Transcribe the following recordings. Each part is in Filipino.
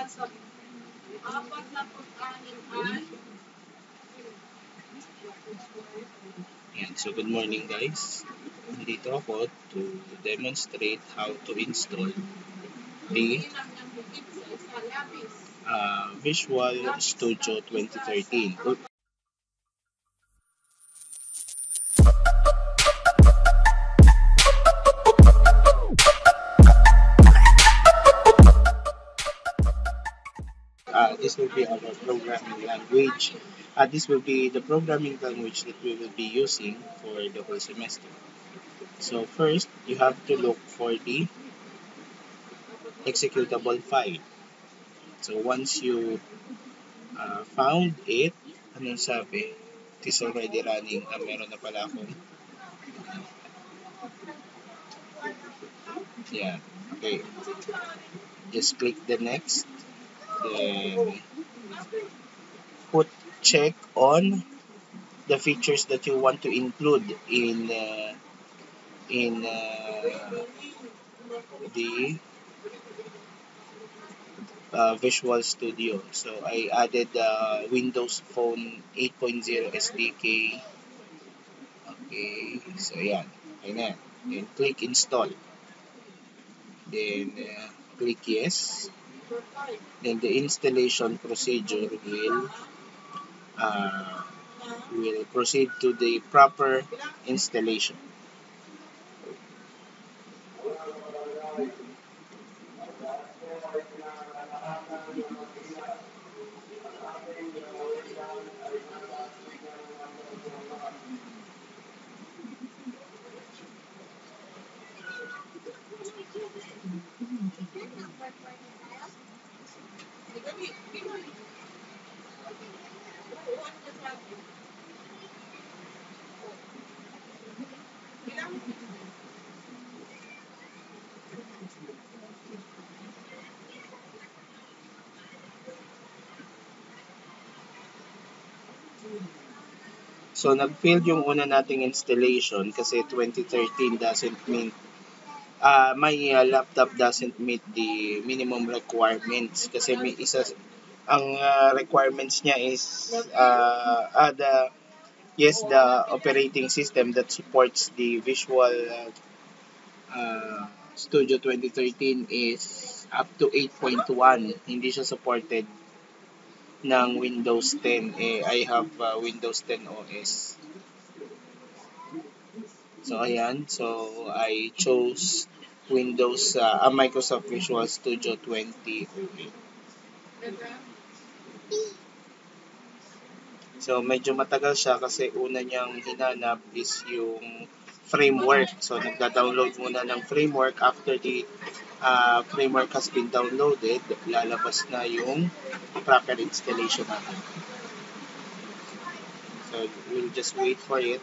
Yan. So, good morning guys. Nandito ako to demonstrate how to install the Visual Studio 2013. This will be our programming language. This will be the programming language that we will be using for the whole semester. So first, you have to look for the executable file. So once you found it, anong sabi? It is already running. Meron na pala akong, yeah, okay. Just click the next. Then put check on the features that you want to include in the Visual Studio. So I added Windows Phone 8.0 SDK. Okay, so yeah, okay na. Then click install. Then click yes. Then the installation procedure uh, will proceed to the proper installation. So nag-fail yung una nating installation kasi 2013 doesn't mean my laptop doesn't meet the minimum requirements kasi may isa ang requirements niya is the yes, the operating system that supports the Visual Studio 2013 is up to 8.1. Hindi siya supported ng Windows 10. I have Windows 10 OS. So ayan, so I chose Windows Microsoft Visual Studio 2008. So medyo matagal siya kasi una niyang hinanap is yung framework. So nagda-download muna ng framework. After the framework has been downloaded, lalabas na yung proper installation natin. So we'll just wait for it.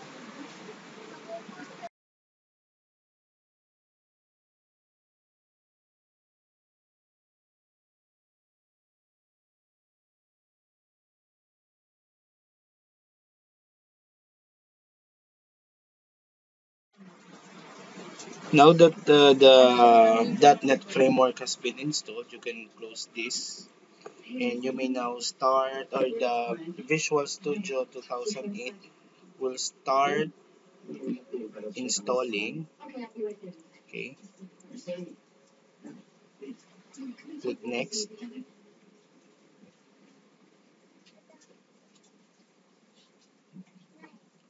Now that the .NET framework has been installed, you can close this and you may now start, or the Visual Studio 2008 will start installing. Okay, click next.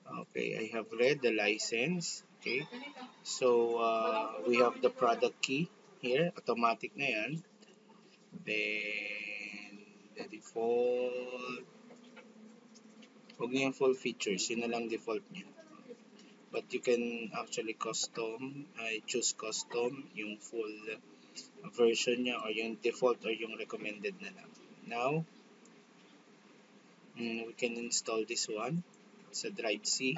Okay, I have read the license. Okay, so we have the product key here, automatic na yan. Then the default, huwag niyo yung full features, yun na lang default niya. But you can actually choose custom, yung full version niya or yung default or yung recommended na lang. Now, we can install this one sa drive C.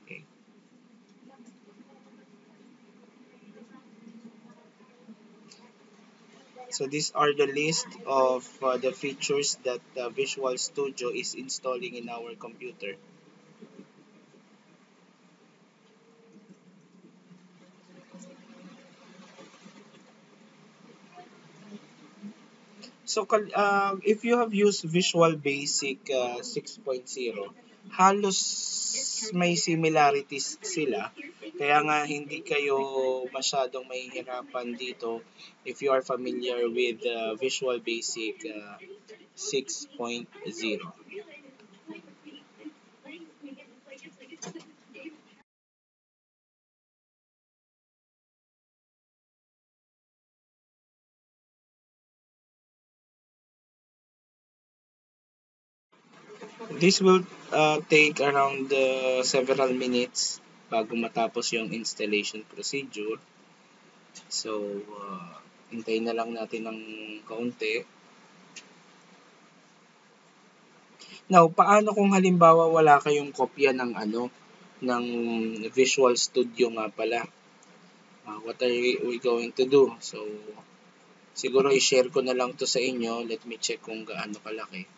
Okay. So these are the list of the features that Visual Studio is installing in our computer. So, if you have used Visual Basic 6.0, halos may similarities sila. Kaya nga hindi kayo masyadong mahihirapan dito if you are familiar with Visual Basic 6.0. This will take around several minutes bago matapos yung installation procedure. So, hintayin na lang natin ng kaunti. Now, paano kung halimbawa wala kayong kopya ng ng Visual Studio nga pala? What are we going to do? So, siguro i-share ko na lang to sa inyo. Let me check kung gaano kalaki.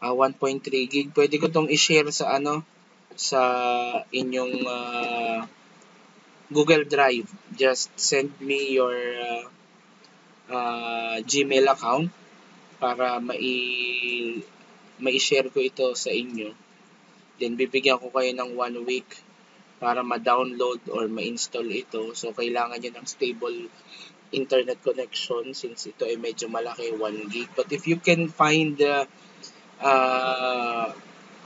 1.3 gig. Pwede ko tong i-share sa sa inyong Google Drive. Just send me your Gmail account para mai-share ko ito sa inyo. Then bibigyan ko kayo ng 1 week para ma-download or ma-install ito. So kailangan nyo ng stable internet connection since ito ay medyo malaki, 1 gig. But if you can find uh,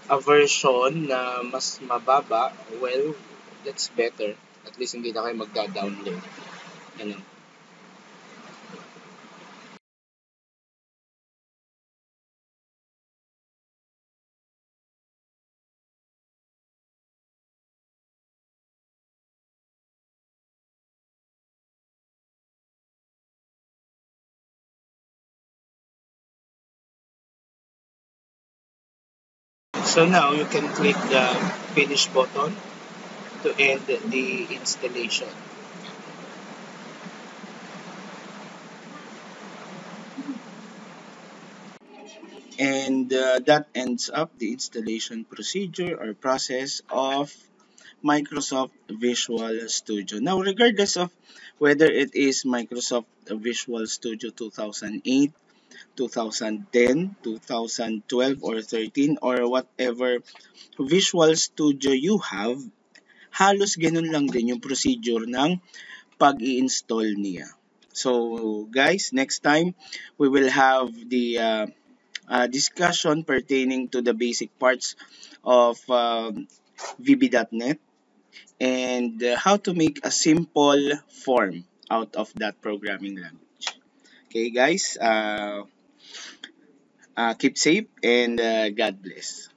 a version na mas mababa, well, that's better. At least hindi na kayo magda-download. Ano? So now you can click the finish button to end the installation. And that ends up the installation procedure or process of Microsoft Visual Studio. Now, regardless of whether it is Microsoft Visual Studio 2008, 2010, 2012, or 13, or whatever Visual Studio you have, halos ganun lang din yung procedure ng pag-i-install niya. So, guys, next time we will have the discussion pertaining to the basic parts of VB.NET and how to make a simple form out of that programming language. Okay, guys, keep safe and God bless.